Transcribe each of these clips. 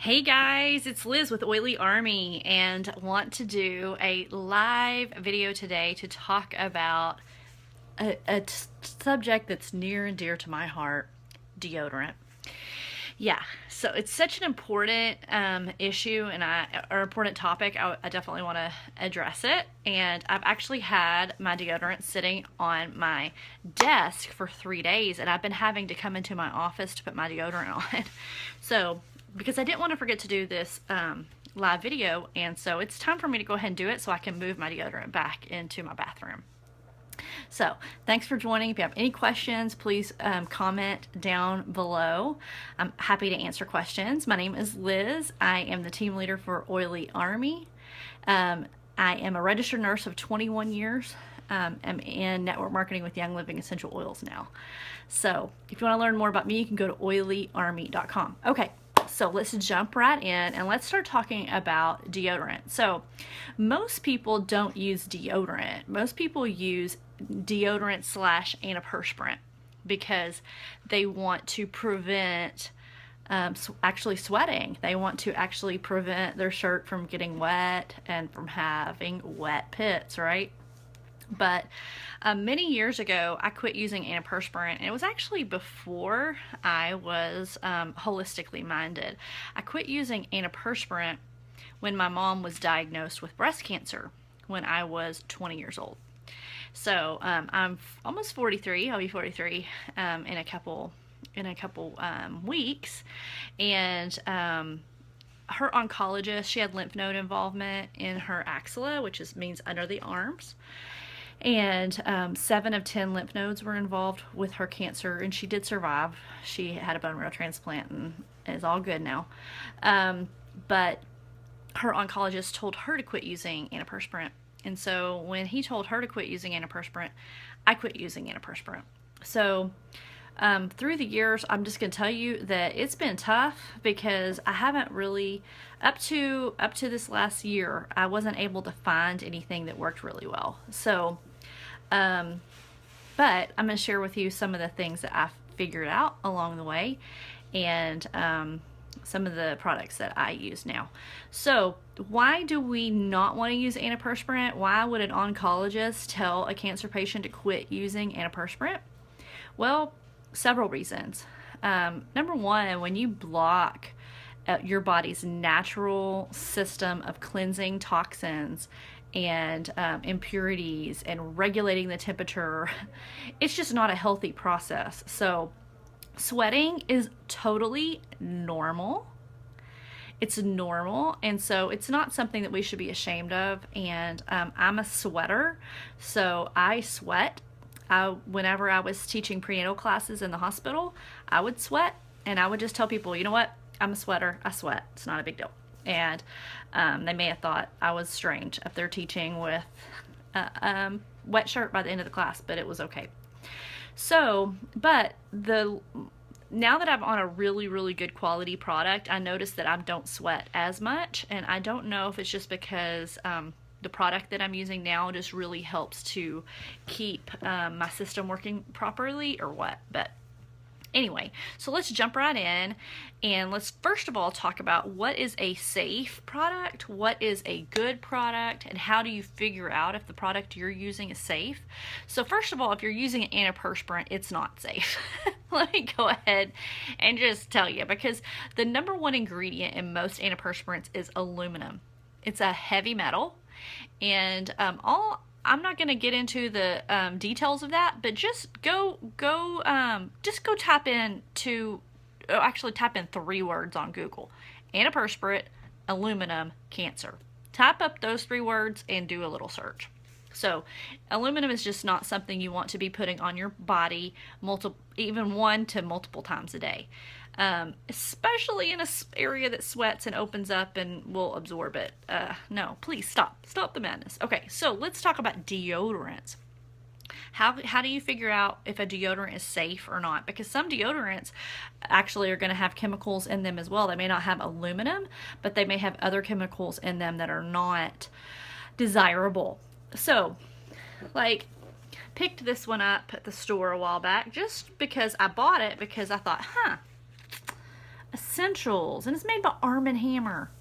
Hey guys, it's Liz with Oily Army and want to do a live video today to talk about a subject that's near and dear to my heart, deodorant. Yeah, so it's such an important issue and or important topic. I definitely want to address it. And I've actually had my deodorant sitting on my desk for 3 days, and I've been having to come into my office to put my deodorant on. So, because I didn't want to forget to do this live video, and so it's time for me to go ahead and do it so I can move my deodorant back into my bathroom. So thanks for joining. If you have any questions, please comment down below. I'm happy to answer questions. My name is Liz. I am the team leader for Oily Army. I am a registered nurse of 21 years. I'm in network marketing with Young Living Essential Oils now. So if you want to learn more about me, you can go to oilyarmy.com. Okay. So let's jump right in and let's start talking about deodorant. So most people don't use deodorant. Most people use deodorant / antiperspirant because they want to prevent actually sweating. They want to actually prevent their shirt from getting wet and from having wet pits, right? But many years ago, I quit using antiperspirant, and it was actually before I was holistically minded. I quit using antiperspirant when my mom was diagnosed with breast cancer when I was 20 years old. So I'm almost 43. I'll be 43 in a couple weeks, and her oncologist, she had lymph node involvement in her axilla, which means under the arms. And 7 of 10 lymph nodes were involved with her cancer, and she did survive. She had a bone marrow transplant and is all good now. But her oncologist told her to quit using antiperspirant. And so when he told her to quit using antiperspirant, I quit using antiperspirant. So through the years, I'm just going to tell you that it's been tough because I haven't really, up to this last year, I wasn't able to find anything that worked really well. So, but I'm going to share with you some of the things that I've figured out along the way, and some of the products that I use now. So why do we not want to use antiperspirant? Why would an oncologist tell a cancer patient to quit using antiperspirant? Well, several reasons. Number one, when you block your body's natural system of cleansing toxins and impurities and regulating the temperature, it's just not a healthy process. So sweating is totally normal. It's normal, and so it's not something that we should be ashamed of. And I'm a sweater, so I sweat. Whenever I was teaching prenatal classes in the hospital, I would sweat, and I would just tell people, you know what, I'm a sweater, I sweat, it's not a big deal. And they may have thought I was strange if they're teaching with a wet shirt by the end of the class, but it was okay. So, but now that I'm on a really, really good quality product, I notice that I don't sweat as much, and I don't know if it's just because the product that I'm using now just really helps to keep my system working properly or what. But anyway, so let's jump right in, and let's first of all talk about what is a safe product, what is a good product, and how do you figure out if the product you're using is safe. So first of all, if you're using an antiperspirant, it's not safe. Let me go ahead and just tell you, because the number one ingredient in most antiperspirants is aluminum. It's a heavy metal, and I'm not going to get into the details of that, but just go type in type in 3 words on Google: antiperspirant, aluminum, cancer. Type up those 3 words and do a little search. So aluminum is just not something you want to be putting on your body even 1 to multiple times a day, especially in an area that sweats and opens up and will absorb it. No, please stop the madness. Okay, so let's talk about deodorants. How do you figure out if a deodorant is safe or not? Because some deodorants actually are going to have chemicals in them as well. They may not have aluminum, but they may have other chemicals in them that are not desirable. So, like, picked this one up at the store a while back just because I bought it because I thought, a Essentials, and it's made by Arm & Hammer.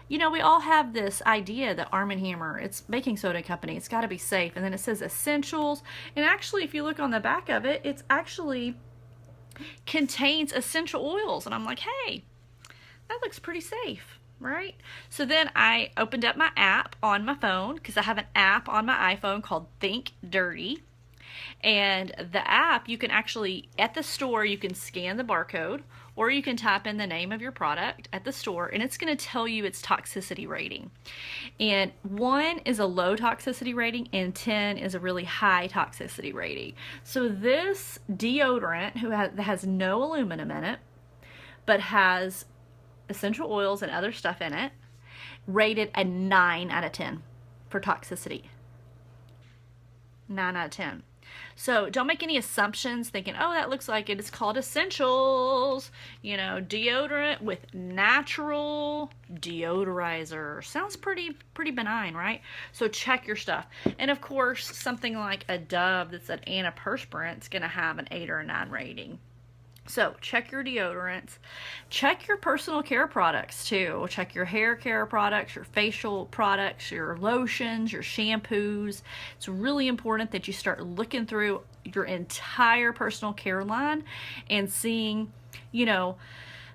You know, we all have this idea that Arm & Hammer, it's baking soda company, it's got to be safe. And then it says essentials. And actually, if you look on the back of it, it's actually contains essential oils. And I'm like, hey, that looks pretty safe, right? So then I opened up my app on my phone, because I have an app on my iPhone called Think Dirty. And the app, you can actually, at the store, you can scan the barcode, or you can type in the name of your product at the store, and it's going to tell you its toxicity rating. And 1 is a low toxicity rating, and 10 is a really high toxicity rating. So this deodorant, that has no aluminum in it, but has essential oils and other stuff in it, rated a 9 out of 10 for toxicity. 9 out of 10. So don't make any assumptions thinking, oh, that looks like it. It's called essentials. You know, deodorant with natural deodorizer. Sounds pretty benign, right? So check your stuff. And of course, something like a Dove that's an antiperspirant is going to have an 8 or a 9 rating. So check your deodorants, check your personal care products too. Check your hair care products, your facial products, your lotions, your shampoos. It's really important that you start looking through your entire personal care line and seeing, you know,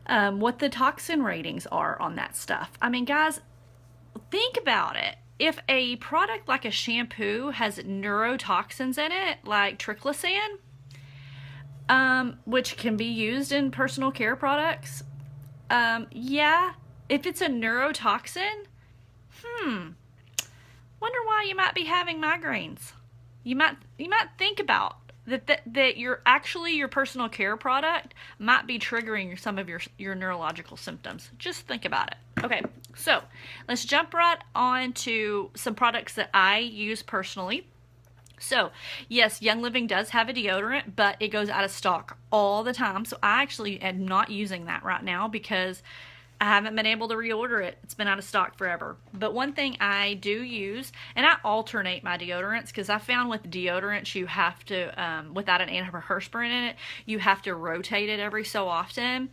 what the toxin ratings are on that stuff. I mean, guys, think about it. If a product like a shampoo has neurotoxins in it, like triclosan, which can be used in personal care products. Yeah, if it's a neurotoxin, wonder why you might be having migraines. You might think about that your personal care product might be triggering some of your neurological symptoms. Just think about it. Okay, so let's jump right on to some products that I use personally. So, yes, Young Living does have a deodorant, but it goes out of stock all the time. So I actually am not using that right now because I haven't been able to reorder it. It's been out of stock forever. But one thing I do use, and I alternate my deodorants, because I found with deodorants you have to, without an antiperspirant in it, you have to rotate it every so often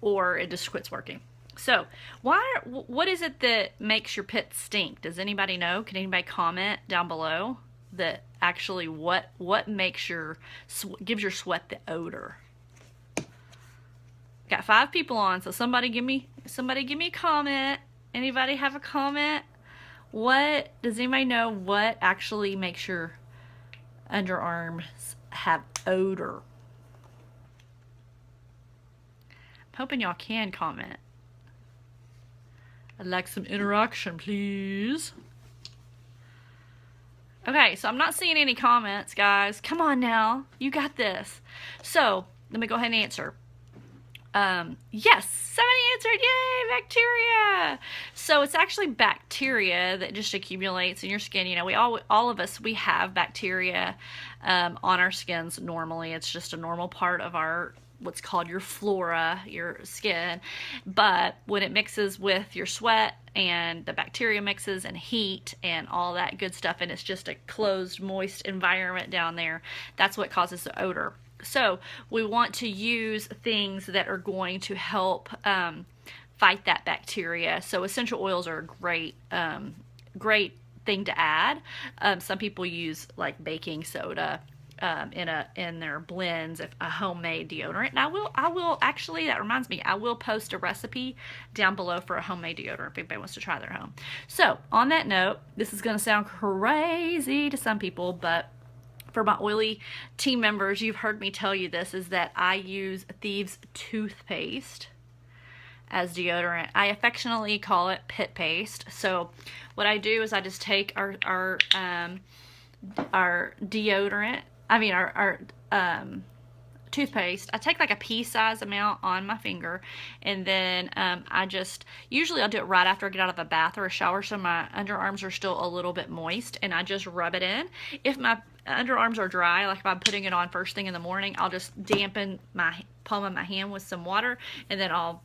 or it just quits working. So, what is it that makes your pits stink? Does anybody know? Can anybody comment down below? That actually what makes gives your sweat the odor? Got 5 people on, so somebody give me a comment. Anybody have a comment? What does anybody know what actually makes your underarms have odor? I'm hoping y'all can comment. I'd like some interaction, please. Okay, so I'm not seeing any comments, guys. Come on now. You got this. So, let me go ahead and answer. Yes, somebody answered. Yay, bacteria. So, it's actually bacteria that just accumulates in your skin. You know, all of us, we have bacteria on our skins normally. It's just a normal part of our what's called your flora, your skin. But when it mixes with your sweat and the bacteria mixes and heat and all that good stuff, and it's just a closed, moist environment down there, that's what causes the odor. So we want to use things that are going to help fight that bacteria. So essential oils are a great thing to add. Some people use like baking soda in their blends, if a homemade deodorant. And I will actually, that reminds me, I will post a recipe down below for a homemade deodorant if anybody wants to try their home. So on that note, this is going to sound crazy to some people, but for my oily team members, you've heard me tell you this, is that I use Thieves toothpaste as deodorant. I affectionately call it pit paste. So what I do is I just take our deodorant, our toothpaste. I take like a pea-size amount on my finger, and then usually I'll do it right after I get out of a bath or a shower, so my underarms are still a little bit moist, and I just rub it in. If my underarms are dry, like if I'm putting it on first thing in the morning, I'll just dampen my palm of my hand with some water, and then I'll,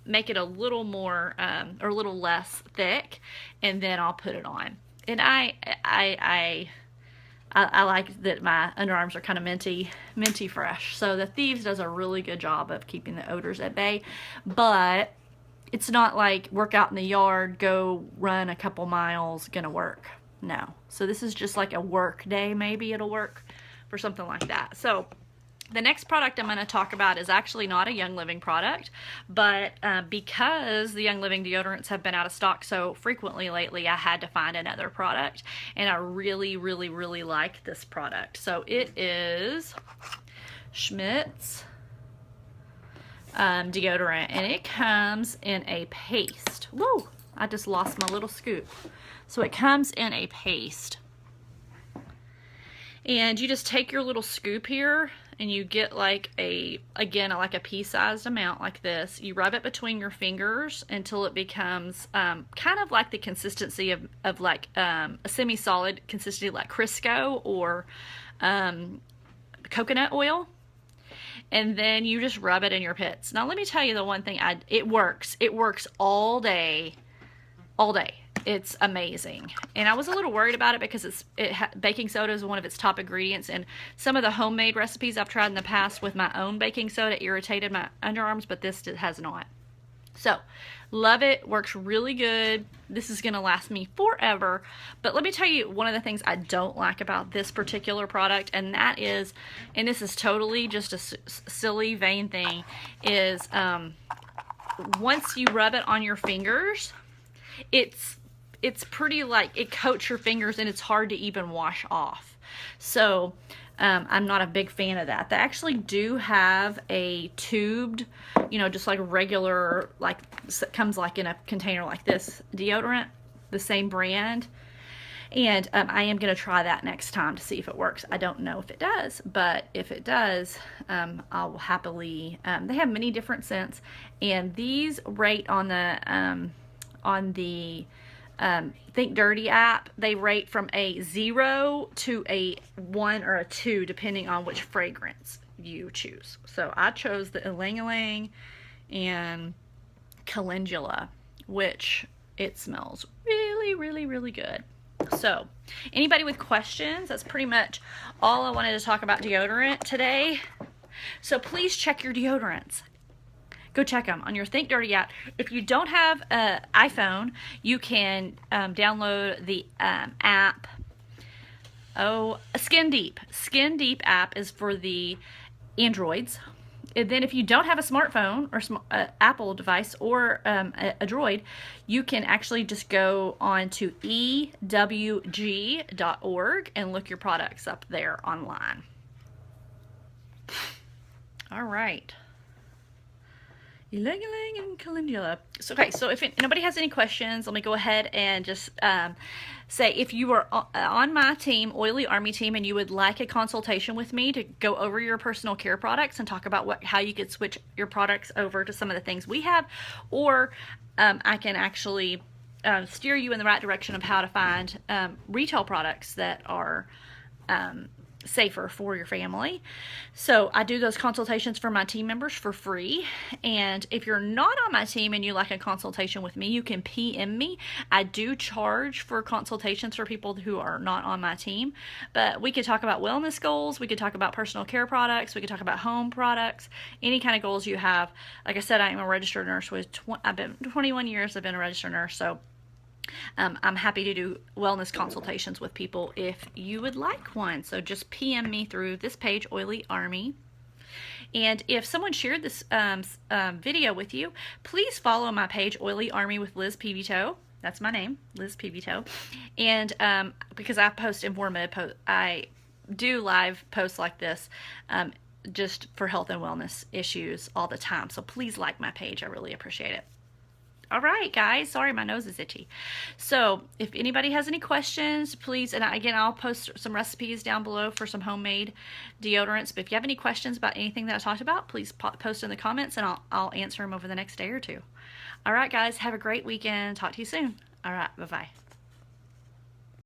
make it a little more, or a little less thick, and then I'll put it on. And I I like that my underarms are kind of minty fresh. So the Thieves does a really good job of keeping the odors at bay, but it's not like work out in the yard, go run a couple miles, gonna work. No. So this is just like a work day. Maybe it'll work for something like that. So the next product I'm going to talk about is actually not a Young Living product, but because the Young Living deodorants have been out of stock so frequently lately, I had to find another product, and I really, really, really like this product. So it is Schmidt's deodorant, and it comes in a paste. Whoa, I just lost my little scoop. So it comes in a paste, and you just take your little scoop here and you get like again like a pea-sized amount like this. You rub it between your fingers until it becomes kind of like the consistency of like a semi-solid consistency, like Crisco or coconut oil. And then you just rub it in your pits. Now let me tell you the one thing, it works all day. It's amazing. And I was a little worried about it because baking soda is one of its top ingredients, and some of the homemade recipes I've tried in the past with my own baking soda irritated my underarms, but this has not. So, love it. Works really good. This is going to last me forever. But let me tell you one of the things I don't like about this particular product, and that is, and this is totally just a silly, vain thing, is once you rub it on your fingers, it's pretty like it coats your fingers and it's hard to even wash off. So I'm not a big fan of that. They actually do have a tubed, you know, just like regular, like comes like in a container like this deodorant, the same brand. And I am going to try that next time to see if it works. I don't know if it does, but if it does, I'll happily, they have many different scents, and these rate on the Think Dirty app, they rate from a 0 to a 1 or a 2 depending on which fragrance you choose. So I chose the Ylang Ylang and Calendula, which it smells really, really, really good. So anybody with questions, that's pretty much all I wanted to talk about deodorant today. So please check your deodorants. Go check them on your Think Dirty app. If you don't have an iPhone, you can download the app. Skin Deep. Skin Deep app is for the Androids. And then if you don't have a smartphone or Apple device or a Droid, you can actually just go on to ewg.org and look your products up there online. All right. Ylang Ylang and Calendula. So, okay, so if nobody has any questions, let me go ahead and just say, if you are on my team, Oily Army team, and you would like a consultation with me to go over your personal care products and talk about how you could switch your products over to some of the things we have, or I can actually steer you in the right direction of how to find retail products that are safer for your family. So I do those consultations for my team members for free. And if you're not on my team and you like a consultation with me, you can PM me. I do charge for consultations for people who are not on my team, but we could talk about wellness goals, we could talk about personal care products, we could talk about home products, any kind of goals you have. Like I said, I am a registered nurse with I've been 21 years. I've been a registered nurse, so I'm happy to do wellness consultations with people if you would like one. So just PM me through this page, Oily Army. And if someone shared this video with you, please follow my page, Oily Army with Liz Pivito. That's my name, Liz Pivito. And because I post informative I do live posts like this just for health and wellness issues all the time. So please like my page. I really appreciate it. All right, guys. Sorry, my nose is itchy. So if anybody has any questions, please, and again, I'll post some recipes down below for some homemade deodorants. But if you have any questions about anything that I talked about, please post in the comments, and I'll answer them over the next day or two. All right, guys. Have a great weekend. Talk to you soon. All right. Bye-bye.